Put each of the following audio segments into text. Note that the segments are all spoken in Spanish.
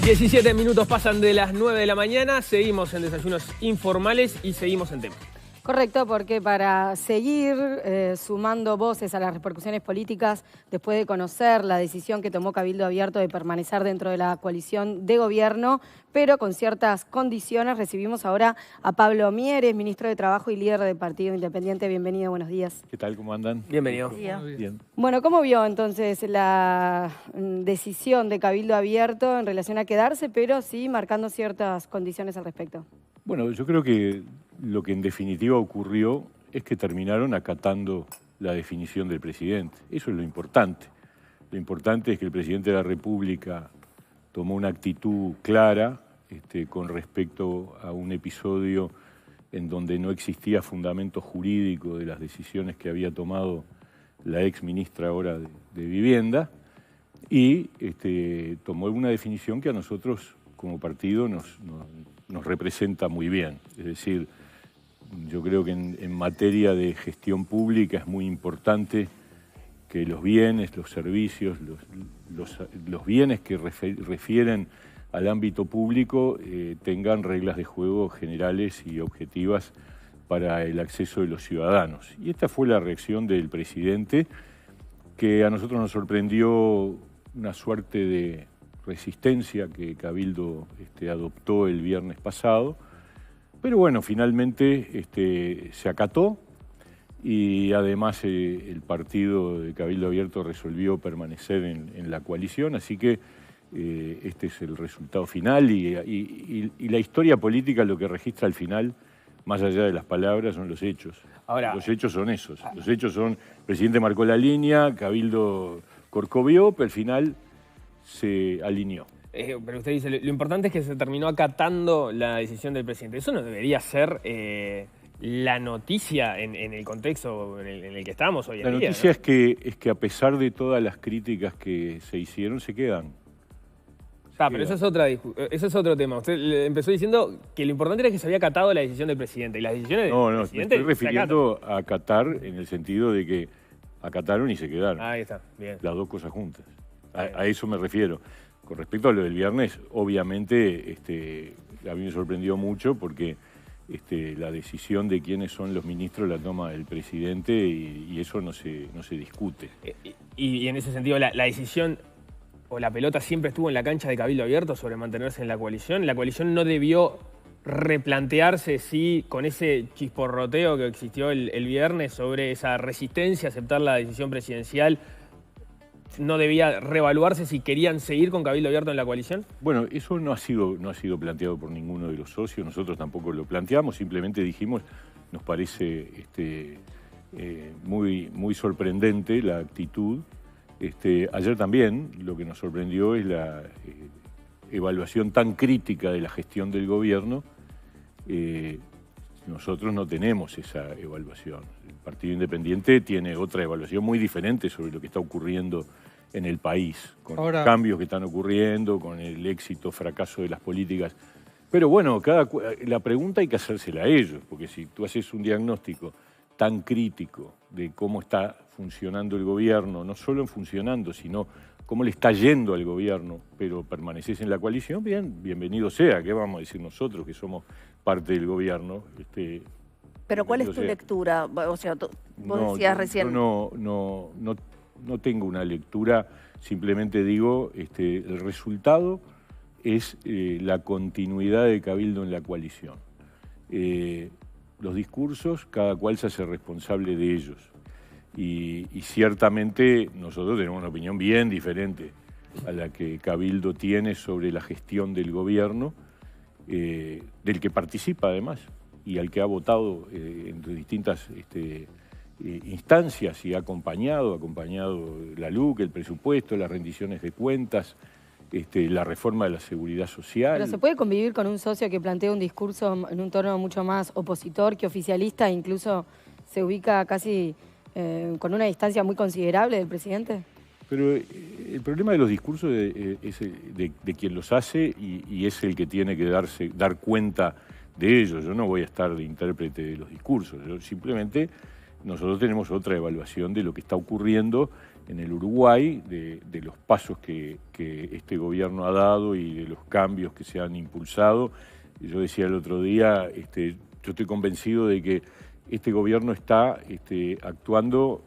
17 minutos pasan de las 9 de la mañana, seguimos en Desayunos Informales y seguimos en tema. Correcto, porque para seguir sumando voces a las repercusiones políticas, después de conocer la decisión que tomó Cabildo Abierto de permanecer dentro de la coalición de gobierno, pero con ciertas condiciones, recibimos ahora a Pablo Mieres, ministro de Trabajo y líder del Partido Independiente. Bienvenido, buenos días. ¿Qué tal? ¿Cómo andan? Bienvenido. Bien. Bueno, ¿cómo vio entonces la decisión de Cabildo Abierto en relación a quedarse, pero sí marcando ciertas condiciones al respecto? Bueno, yo creo que lo que en definitiva ocurrió es que terminaron acatando la definición del presidente. Eso es lo importante. Lo importante es que el presidente de la República tomó una actitud clara con respecto a un episodio en donde no existía fundamento jurídico de las decisiones que había tomado la ex ministra ahora de Vivienda y tomó una definición que a nosotros como partido nos representa muy bien. Es decir, yo creo que en materia de gestión pública es muy importante que los bienes, los servicios, los bienes que refieren al ámbito público tengan reglas de juego generales y objetivas para el acceso de los ciudadanos. Y esta fue la reacción del presidente, que a nosotros nos sorprendió una suerte de resistencia que Cabildo adoptó el viernes pasado, pero bueno, finalmente se acató y además el partido de Cabildo Abierto resolvió permanecer en la coalición, así que este es el resultado final y la historia política lo que registra al final, más allá de las palabras, son los hechos. Ahora, los hechos son esos, los hechos son, el presidente marcó la línea, Cabildo corcovió, pero al final se alineó. Pero usted dice, lo importante es que se terminó acatando la decisión del presidente. Eso no debería ser la noticia en el contexto en el que estamos hoy en día. La noticia, ¿no? es que a pesar de todas las críticas que se hicieron, se quedan. Pero eso es otro tema. Usted empezó diciendo que lo importante era que se había acatado la decisión del presidente. Y las decisiones del presidente me estoy refiriendo a acatar en el sentido de que acataron y se quedaron. Ahí está, bien. Las dos cosas juntas. A eso me refiero. Con respecto a lo del viernes, obviamente a mí me sorprendió mucho porque la decisión de quiénes son los ministros la toma el presidente y eso no se discute. Y en ese sentido, la decisión o la pelota siempre estuvo en la cancha de Cabildo Abierto sobre mantenerse en la coalición. La coalición no debió replantearse si con ese chisporroteo que existió el viernes sobre esa resistencia a aceptar la decisión presidencial, ¿no debía reevaluarse si querían seguir con Cabildo Abierto en la coalición? Bueno, eso no ha sido planteado por ninguno de los socios, nosotros tampoco lo planteamos, simplemente dijimos, nos parece muy sorprendente la actitud. Ayer también lo que nos sorprendió es la evaluación tan crítica de la gestión del gobierno. Nosotros no tenemos esa evaluación. El Partido Independiente tiene otra evaluación muy diferente sobre lo que está ocurriendo en el país, con los cambios que están ocurriendo, con el éxito, fracaso de las políticas. Pero bueno, la pregunta hay que hacérsela a ellos, porque si tú haces un diagnóstico tan crítico de cómo está funcionando el gobierno, no solo en funcionando, sino cómo le está yendo al gobierno, pero permaneces en la coalición, bienvenido sea. ¿Qué vamos a decir nosotros que somos parte del gobierno? Pero ¿cuál es tu lectura? O sea, vos decías recién... No tengo una lectura, simplemente digo, el resultado es la continuidad de Cabildo en la coalición. Los discursos, cada cual se hace responsable de ellos. Y ciertamente nosotros tenemos una opinión bien diferente a la que Cabildo tiene sobre la gestión del gobierno, del que participa además, y al que ha votado entre distintas instancias y ha acompañado la LUC, el presupuesto, las rendiciones de cuentas, la reforma de la seguridad social. Pero ¿se puede convivir con un socio que plantea un discurso en un tono mucho más opositor que oficialista e incluso se ubica casi con una distancia muy considerable del presidente? Pero el problema de los discursos es de quien los hace y es el que tiene que dar cuenta de ellos. Yo no voy a estar de intérprete de los discursos, yo simplemente... Nosotros tenemos otra evaluación de lo que está ocurriendo en el Uruguay, de los pasos que este gobierno ha dado y de los cambios que se han impulsado. Yo decía el otro día, yo estoy convencido de que este gobierno está actuando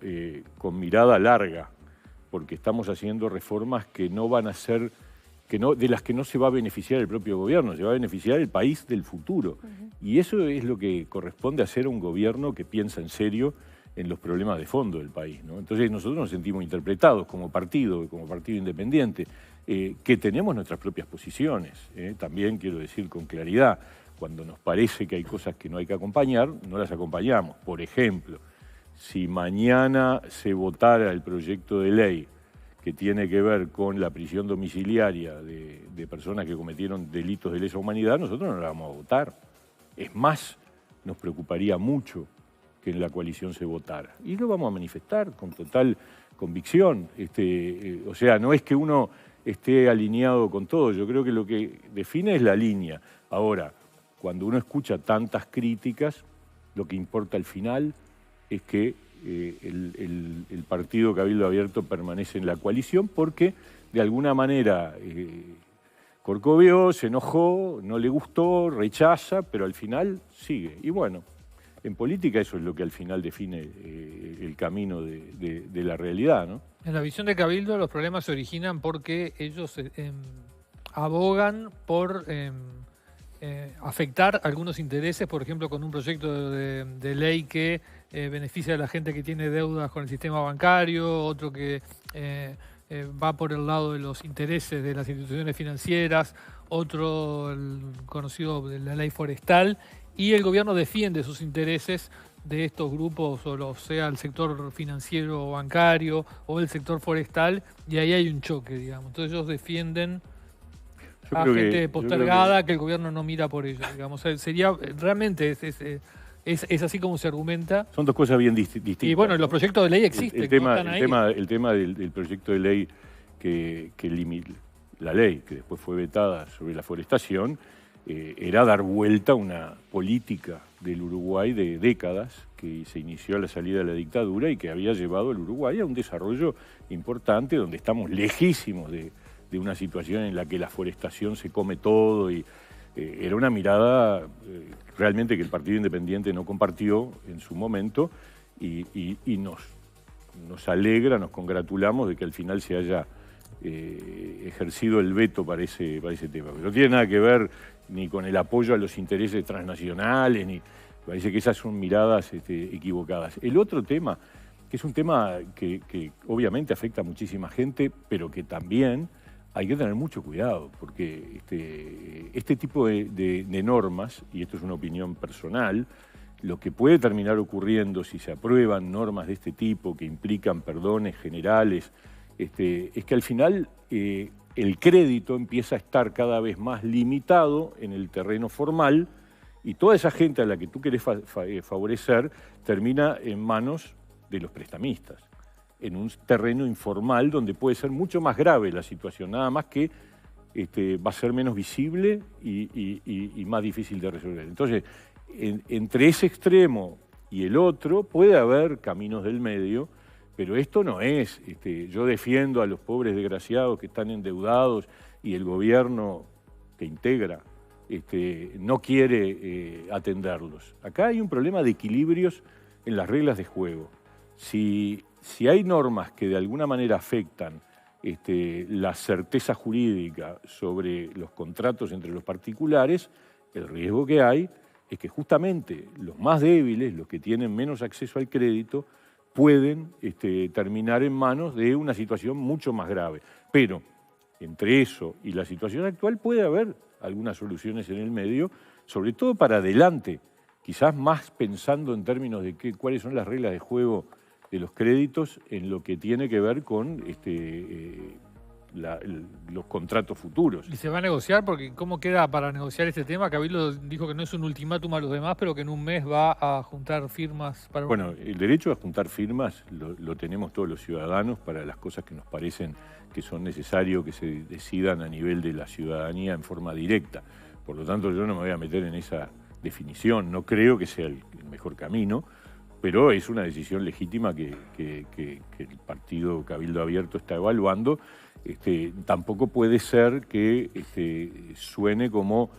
con mirada larga, porque estamos haciendo reformas que no van a ser, de las que no se va a beneficiar el propio gobierno, se va a beneficiar el país del futuro. Y eso es lo que corresponde hacer a un gobierno que piensa en serio en los problemas de fondo del país, ¿no? Entonces nosotros nos sentimos interpretados como partido independiente, que tenemos nuestras propias posiciones, también quiero decir con claridad, cuando nos parece que hay cosas que no hay que acompañar, no las acompañamos. Por ejemplo, si mañana se votara el proyecto de ley que tiene que ver con la prisión domiciliaria de personas que cometieron delitos de lesa humanidad, nosotros no la vamos a votar. Es más, nos preocuparía mucho que en la coalición se votara. Y lo vamos a manifestar con total convicción. O sea, no es que uno esté alineado con todo, yo creo que lo que define es la línea. Ahora, cuando uno escucha tantas críticas, lo que importa al final es que el partido Cabildo Abierto permanece en la coalición porque, de alguna manera, Corcovió, se enojó, no le gustó, rechaza, pero al final sigue. Y bueno, en política eso es lo que al final define el camino de la realidad, ¿no? En la visión de Cabildo los problemas se originan porque ellos abogan por afectar algunos intereses, por ejemplo, con un proyecto de ley que beneficia a la gente que tiene deudas con el sistema bancario, otro que va por el lado de los intereses de las instituciones financieras, otro el conocido de la ley forestal, y el gobierno defiende sus intereses de estos grupos, o sea, el sector financiero o bancario o el sector forestal, y ahí hay un choque, digamos. Entonces ellos defienden a gente postergada que el gobierno no mira por ello, digamos. Sería realmente es así como se argumenta. Son dos cosas bien distintas. Y bueno, los proyectos de ley existen. El tema del proyecto de ley que limita la ley, que después fue vetada sobre la forestación, era dar vuelta a una política del Uruguay de décadas que se inició a la salida de la dictadura y que había llevado al Uruguay a un desarrollo importante donde estamos lejísimos de una situación en la que la forestación se come todo y era una mirada realmente que el Partido Independiente no compartió en su momento y nos alegra, nos congratulamos de que al final se haya ejercido el veto para ese tema. Pero no tiene nada que ver ni con el apoyo a los intereses transnacionales, ni parece que esas son miradas equivocadas. El otro tema, que es un tema que obviamente afecta a muchísima gente, pero que también hay que tener mucho cuidado, porque este tipo de normas, y esto es una opinión personal, lo que puede terminar ocurriendo si se aprueban normas de este tipo que implican perdones generales, es que al final el crédito empieza a estar cada vez más limitado en el terreno formal y toda esa gente a la que tú querés favorecer termina en manos de los prestamistas, en un terreno informal donde puede ser mucho más grave la situación, nada más que va a ser menos visible y más difícil de resolver. Entonces, entre ese extremo y el otro puede haber caminos del medio, pero esto no es, yo defiendo a los pobres desgraciados que están endeudados y el gobierno que integra no quiere atenderlos. Acá hay un problema de equilibrios en las reglas de juego. Si hay normas que de alguna manera afectan la certeza jurídica sobre los contratos entre los particulares, el riesgo que hay es que justamente los más débiles, los que tienen menos acceso al crédito, pueden terminar en manos de una situación mucho más grave. Pero entre eso y la situación actual puede haber algunas soluciones en el medio, sobre todo para adelante, quizás más pensando en términos de cuáles son las reglas de juego de los créditos en lo que tiene que ver con los contratos futuros. ¿Y se va a negociar? Porque ¿cómo queda para negociar este tema? Cabildo dijo que no es un ultimátum a los demás, pero que en un mes va a juntar firmas para... Bueno, el derecho a juntar firmas lo tenemos todos los ciudadanos para las cosas que nos parecen que son necesarios que se decidan a nivel de la ciudadanía en forma directa. Por lo tanto, yo no me voy a meter en esa definición. No creo que sea el mejor camino, pero es una decisión legítima que el partido Cabildo Abierto está evaluando. Tampoco puede ser que suene como,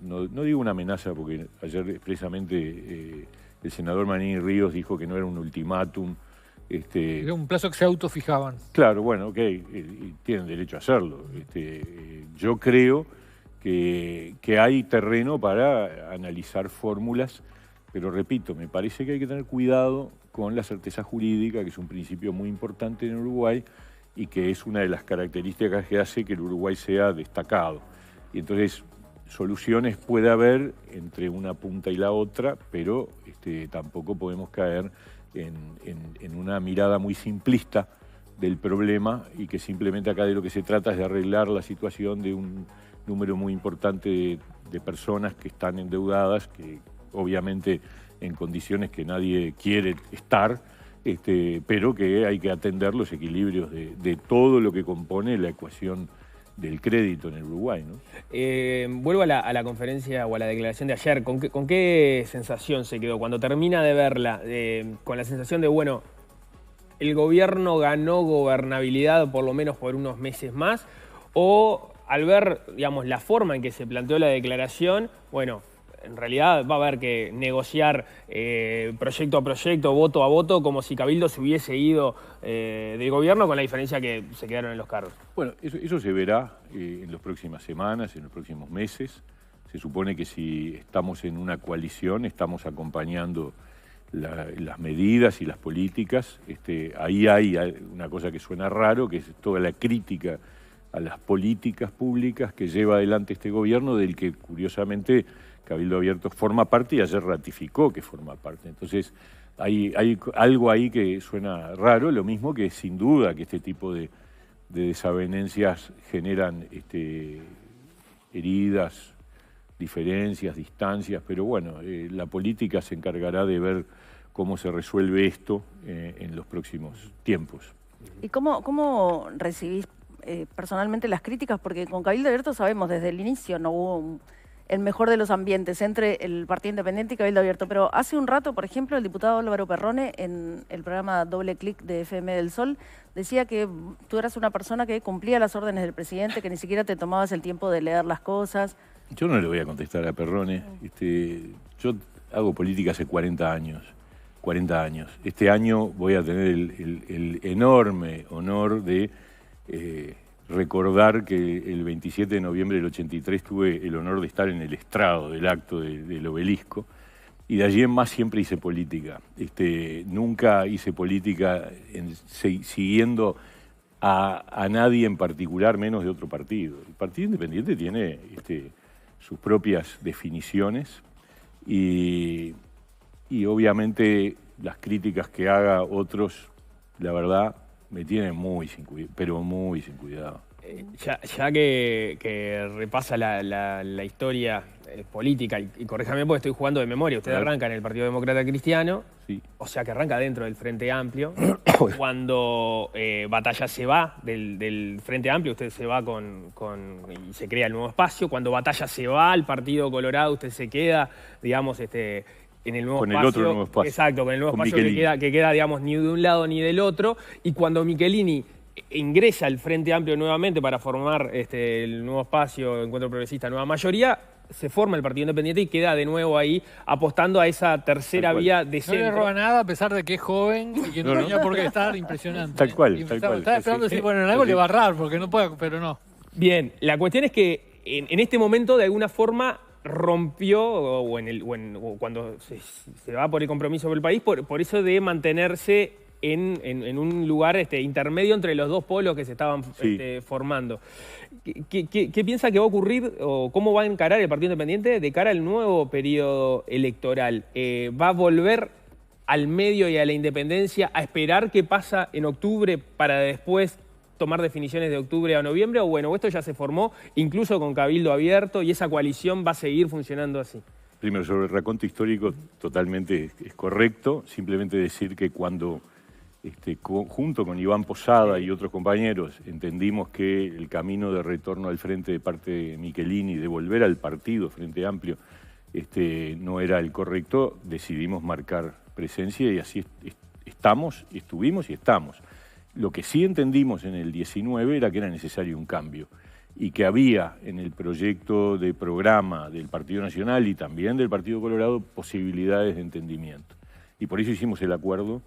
no digo una amenaza, porque ayer expresamente el senador Manini Ríos dijo que no era un ultimátum. Era un plazo que se autofijaban. Claro, bueno, ok, tienen derecho a hacerlo. Yo creo que hay terreno para analizar fórmulas, pero repito, me parece que hay que tener cuidado con la certeza jurídica, que es un principio muy importante en Uruguay y que es una de las características que hace que el Uruguay sea destacado. Y entonces, soluciones puede haber entre una punta y la otra, pero tampoco podemos caer en una mirada muy simplista del problema y que simplemente acá de lo que se trata es de arreglar la situación de un número muy importante de personas que están endeudadas, que obviamente en condiciones que nadie quiere estar, pero que hay que atender los equilibrios de todo lo que compone la ecuación del crédito en el Uruguay, ¿no? Vuelvo a la conferencia o a la declaración de ayer. ¿Con qué sensación se quedó cuando termina de verla? Con la sensación de, bueno, el gobierno ganó gobernabilidad por lo menos por unos meses más, o al ver, digamos, la forma en que se planteó la declaración, bueno, en realidad va a haber que negociar proyecto a proyecto, voto a voto, como si Cabildo se hubiese ido del gobierno, con la diferencia que se quedaron en los cargos. Bueno, eso se verá en las próximas semanas, en los próximos meses. Se supone que si estamos en una coalición, estamos acompañando las medidas y las políticas. Ahí hay una cosa que suena raro, que es toda la crítica a las políticas públicas que lleva adelante este gobierno, del que curiosamente Cabildo Abierto forma parte y ayer ratificó que forma parte. Entonces hay algo ahí que suena raro, lo mismo que sin duda que este tipo de desavenencias generan heridas, diferencias, distancias, pero bueno, la política se encargará de ver cómo se resuelve esto en los próximos tiempos. ¿Y cómo recibís personalmente las críticas? Porque con Cabildo Abierto sabemos desde el inicio no hubo el mejor de los ambientes entre el Partido Independiente y Cabildo Abierto, pero hace un rato, por ejemplo, el diputado Álvaro Perrone, en el programa Doble Clic de FM del Sol, decía que tú eras una persona que cumplía las órdenes del presidente, que ni siquiera te tomabas el tiempo de leer las cosas. Yo no le voy a contestar a Perrone. Yo hago política hace 40 años. Este año voy a tener el enorme honor de recordar que el 27 de noviembre del 83 tuve el honor de estar en el estrado del acto del obelisco, y de allí en más siempre hice política. Nunca hice política siguiendo a nadie en particular, menos de otro partido. El Partido Independiente tiene sus propias definiciones y obviamente las críticas que haga otros, la verdad, me tienen muy sin cuidado, pero muy sin cuidado. Ya que repasa la historia política, y corríjame porque estoy jugando de memoria, usted arranca en el Partido Demócrata Cristiano, sí. O sea que arranca dentro del Frente Amplio. Cuando Batalla se va del Frente Amplio, usted se va y se crea el Nuevo Espacio. Cuando Batalla se va al Partido Colorado, usted se queda, digamos, en el nuevo con espacio. El otro nuevo espacio. Exacto, con el nuevo con espacio que queda, digamos, ni de un lado ni del otro. Y cuando Michelini ingresa al Frente Amplio nuevamente para formar el nuevo espacio, Encuentro Progresista, Nueva Mayoría, se forma el Partido Independiente y queda de nuevo ahí apostando a esa tercera vía de centro. No le roba nada a pesar de que es joven y que no tenía por qué estar. Impresionante. Tal cual. Estaba esperando decir, bueno, en algo le va a errar porque no puede, pero no. Bien, la cuestión es que en este momento de alguna forma rompió, o cuando se va por el compromiso por el país, por eso de mantenerse en un lugar intermedio entre los dos polos que se estaban formando. ¿Qué piensa que va a ocurrir o cómo va a encarar el Partido Independiente de cara al nuevo periodo electoral? ¿Va a volver al medio y a la independencia a esperar qué pasa en octubre para después tomar definiciones de octubre a noviembre? O bueno, esto ya se formó incluso con Cabildo Abierto y esa coalición va a seguir funcionando así. Primero, sobre el raconto histórico, totalmente es correcto. Simplemente decir que cuando junto con Iván Posada y otros compañeros entendimos que el camino de retorno al frente de parte de Michelini, de volver al partido Frente Amplio, no era el correcto, decidimos marcar presencia y así estuvimos y estamos. Lo que sí entendimos en el 19 era que era necesario un cambio y que había en el proyecto de programa del Partido Nacional y también del Partido Colorado posibilidades de entendimiento. Y por eso hicimos el acuerdo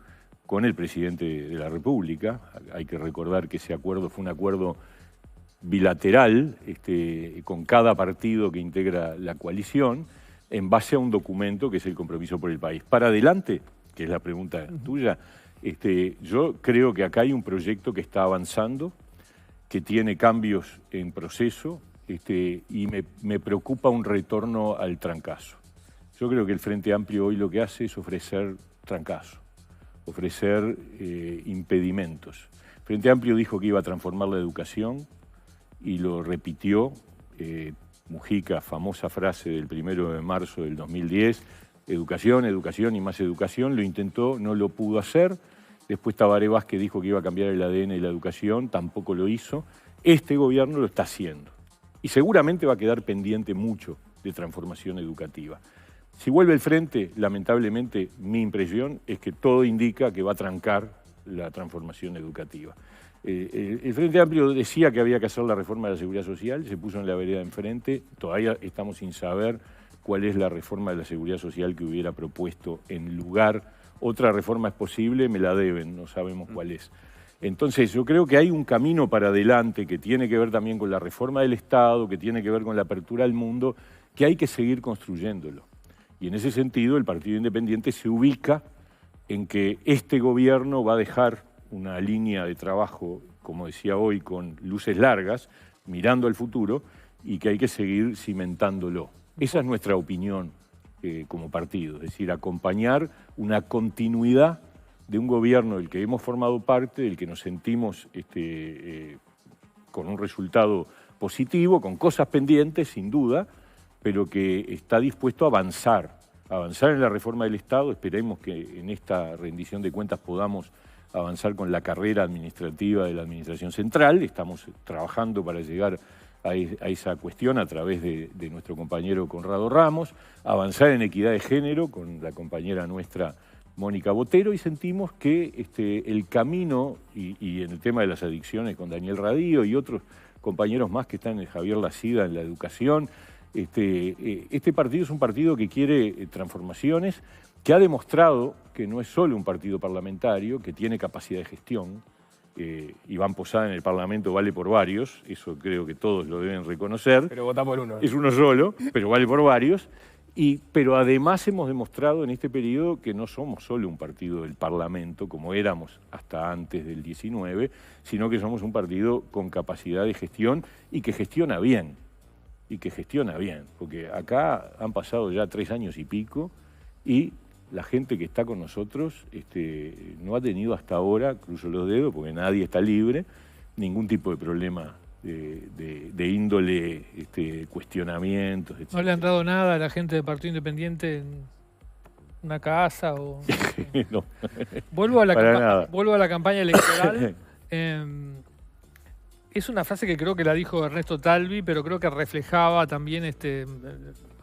con el presidente de la República. Hay que recordar que ese acuerdo fue un acuerdo bilateral con cada partido que integra la coalición en base a un documento que es el Compromiso por el País. Para adelante, que es la pregunta tuya, yo creo que acá hay un proyecto que está avanzando, que tiene cambios en proceso y me preocupa un retorno al trancazo. Yo creo que el Frente Amplio hoy lo que hace es ofrecer trancazo, ofrecer impedimentos. El Frente Amplio dijo que iba a transformar la educación y lo repitió. Mujica, famosa frase del 1 de marzo del 2010, educación, educación y más educación, lo intentó, no lo pudo hacer. Después Tabaré Vázquez dijo que iba a cambiar el ADN de la educación, tampoco lo hizo. Este gobierno lo está haciendo y seguramente va a quedar pendiente mucho de transformación educativa. Si vuelve el Frente, lamentablemente mi impresión es que todo indica que va a trancar la transformación educativa. El Frente Amplio decía que había que hacer la reforma de la Seguridad Social, se puso en la vereda enfrente, todavía estamos sin saber cuál es la reforma de la Seguridad Social que hubiera propuesto en lugar. Otra reforma es posible, me la deben, no sabemos cuál es. Entonces yo creo que hay un camino para adelante que tiene que ver también con la reforma del Estado, que tiene que ver con la apertura al mundo, que hay que seguir construyéndolo. Y en ese sentido el Partido Independiente se ubica en que este gobierno va a dejar una línea de trabajo, como decía hoy, con luces largas, mirando al futuro, y que hay que seguir cimentándolo. Esa es nuestra opinión como partido, es decir, acompañar una continuidad de un gobierno del que hemos formado parte, del que nos sentimos con un resultado positivo, con cosas pendientes, sin duda, pero que está dispuesto a avanzar en la reforma del Estado. Esperemos que en esta rendición de cuentas podamos avanzar con la carrera administrativa de la Administración Central. Estamos trabajando para llegar a esa cuestión a través de nuestro compañero Conrado Ramos, avanzar en equidad de género con la compañera nuestra Mónica Botero, y sentimos que el camino, y en el tema de las adicciones con Daniel Radío y otros compañeros más que están en Javier Lacida en la educación, este partido es un partido que quiere transformaciones, que ha demostrado que no es solo un partido parlamentario, que tiene capacidad de gestión. Iván Posada en el Parlamento vale por varios, eso creo que todos lo deben reconocer. Pero vota por uno. Es uno solo, pero vale por varios. Pero además hemos demostrado en este periodo que no somos solo un partido del Parlamento, como éramos hasta antes del 19, sino que somos un partido con capacidad de gestión y que gestiona bien. Porque acá han pasado ya 3 años y pico y la gente que está con nosotros no ha tenido hasta ahora, cruzo los dedos porque nadie está libre, ningún tipo de problema de índole, cuestionamientos, etc. ¿No le han dado nada a la gente del Partido Independiente en una casa? O... No. Vuelvo a la campaña electoral. Es una frase que creo que la dijo Ernesto Talvi, pero creo que reflejaba también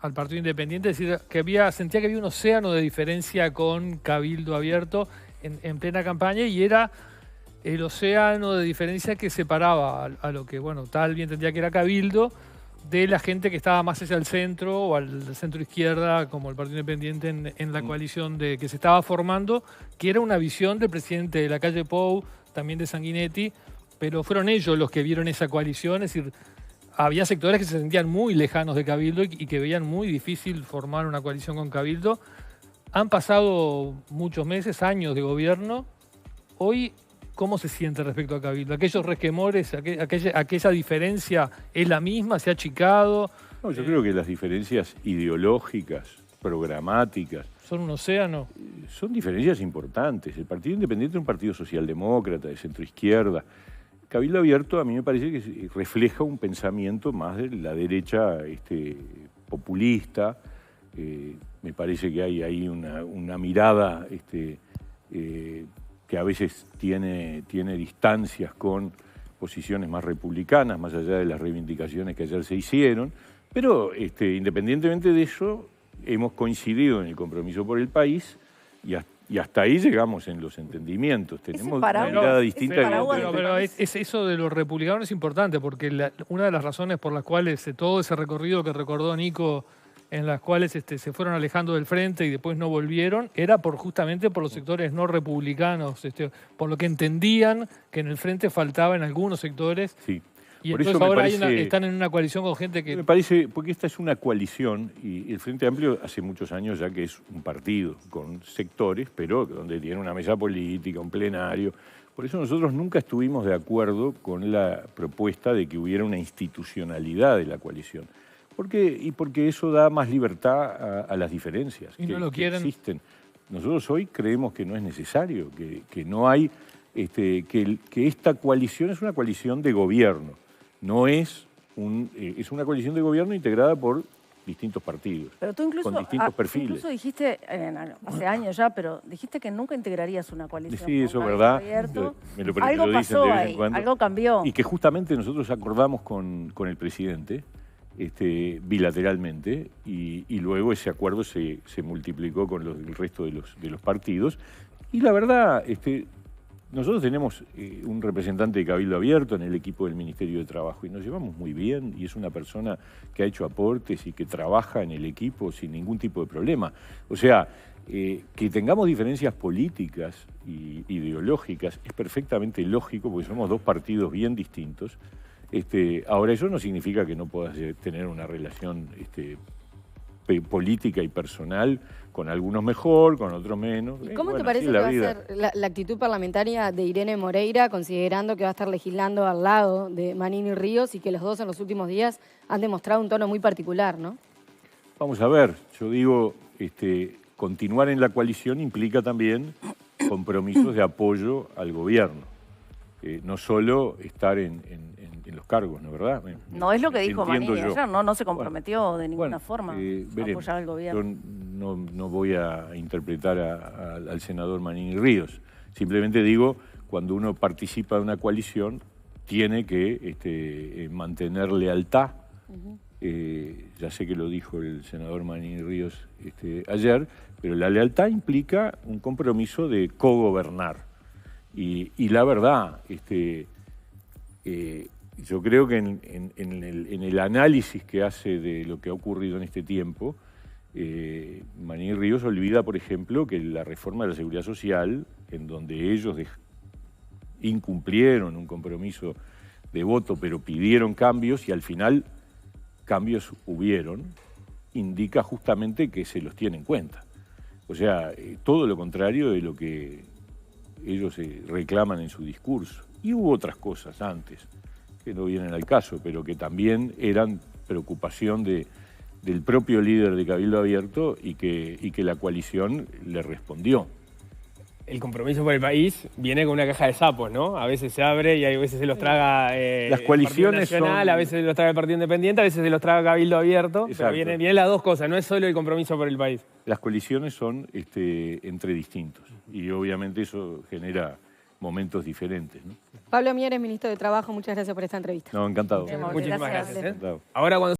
al Partido Independiente, es decir, que sentía que había un océano de diferencia con Cabildo Abierto en plena campaña, y era el océano de diferencia que separaba a lo que, bueno, Talvi entendía que era Cabildo, de la gente que estaba más hacia el centro o al centro izquierda, como el Partido Independiente en la coalición que se estaba formando, que era una visión del presidente de la calle Pou, también de Sanguinetti, pero fueron ellos los que vieron esa coalición. Es decir, había sectores que se sentían muy lejanos de Cabildo y que veían muy difícil formar una coalición con Cabildo. Han pasado muchos meses, años de gobierno. Hoy, ¿cómo se siente respecto a Cabildo? ¿Aquellos resquemores, aquella diferencia es la misma? ¿Se ha achicado? No, yo creo que las diferencias ideológicas, programáticas... ¿Son un océano? Son diferencias importantes. El Partido Independiente es un partido socialdemócrata, de centroizquierda. Cabildo Abierto a mí me parece que refleja un pensamiento más de la derecha populista. Me parece que hay ahí una mirada que a veces tiene distancias con posiciones más republicanas, más allá de las reivindicaciones que ayer se hicieron. Pero independientemente de eso, hemos coincidido en el Compromiso por el País Y hasta ahí llegamos en los entendimientos. Tenemos una paraguas- mirada ese distinta. paraguas- evidentemente. Pero eso de los republicanos es importante, porque una de las razones por las cuales todo ese recorrido que recordó Nico, en las cuales se fueron alejando del frente y después no volvieron, era justamente por los sectores no republicanos, por lo que entendían que en el frente faltaba en algunos sectores. Sí. Y Por entonces eso me ahora parece- están en una coalición con gente que... Me parece, porque esta es una coalición y el Frente Amplio hace muchos años ya que es un partido con sectores, pero donde tiene una mesa política, un plenario. Por eso nosotros nunca estuvimos de acuerdo con la propuesta de que hubiera una institucionalidad de la coalición. Porque eso da más libertad a las diferencias ¿Y no lo que quieren? existen. Nosotros hoy creemos que no es necesario, que no hay, que esta coalición es una coalición de gobierno. No es es una coalición de gobierno integrada por distintos partidos, Pero tú incluso, con distintos perfiles. incluso dijiste, hace años ya, pero dijiste que nunca integrarías una coalición. Sí, con eso es Cabildo verdad. Abierto. Me Algo lo dicen pasó de vez en ahí, cuando. algo cambió. Y que justamente nosotros acordamos con el presidente bilateralmente y luego ese acuerdo se multiplicó con el resto de los partidos. Y la verdad, nosotros tenemos un representante de Cabildo Abierto en el equipo del Ministerio de Trabajo y nos llevamos muy bien y es una persona que ha hecho aportes y que trabaja en el equipo sin ningún tipo de problema. O sea, que tengamos diferencias políticas y ideológicas es perfectamente lógico porque somos dos partidos bien distintos. Ahora, eso no significa que no puedas tener una relación política y personal, con algunos mejor, con otros menos. ¿Y cómo te Bueno, parece así que es va a vida. ser la actitud parlamentaria de Irene Moreira, considerando que va a estar legislando al lado de Manini Ríos y que los dos en los últimos días han demostrado un tono muy particular, ¿no? Vamos a ver, yo digo, continuar en la coalición implica también compromisos de apoyo al gobierno, no solo estar en los cargos, ¿no es verdad? No es lo que dijo Entiendo Manini yo. ayer, no se comprometió de ninguna Bueno, forma a veremos. apoyar al gobierno. Yo no voy a interpretar al senador Manini Ríos. Simplemente digo, cuando uno participa de una coalición, tiene que mantener lealtad. Ya sé que lo dijo el senador Manini Ríos ayer, pero la lealtad implica un compromiso de cogobernar. Y la verdad, yo creo que en el análisis que hace de lo que ha ocurrido en este tiempo, Manini Ríos olvida, por ejemplo, que la reforma de la seguridad social, en donde ellos incumplieron un compromiso de voto, pero pidieron cambios y al final cambios hubieron, indica justamente que se los tiene en cuenta. O sea, todo lo contrario de lo que ellos reclaman en su discurso. Y hubo otras cosas antes que no vienen al caso, pero que también eran preocupación del propio líder de Cabildo Abierto y que la coalición le respondió. El compromiso por el país viene con una caja de sapos, ¿no? A veces se abre y a veces se los traga Las coaliciones el Partido Nacional, son- a veces se los traga el Partido Independiente, a veces se los traga Cabildo Abierto. Pero Exacto. vienen las dos cosas, no es solo el compromiso por el país. Las coaliciones son entre distintos y obviamente eso genera momentos diferentes, ¿no? Pablo Mieres, ministro de Trabajo, muchas gracias por esta entrevista. No, encantado. Bien, Muchísimas gracias. gracias. Encantado. Ahora cuando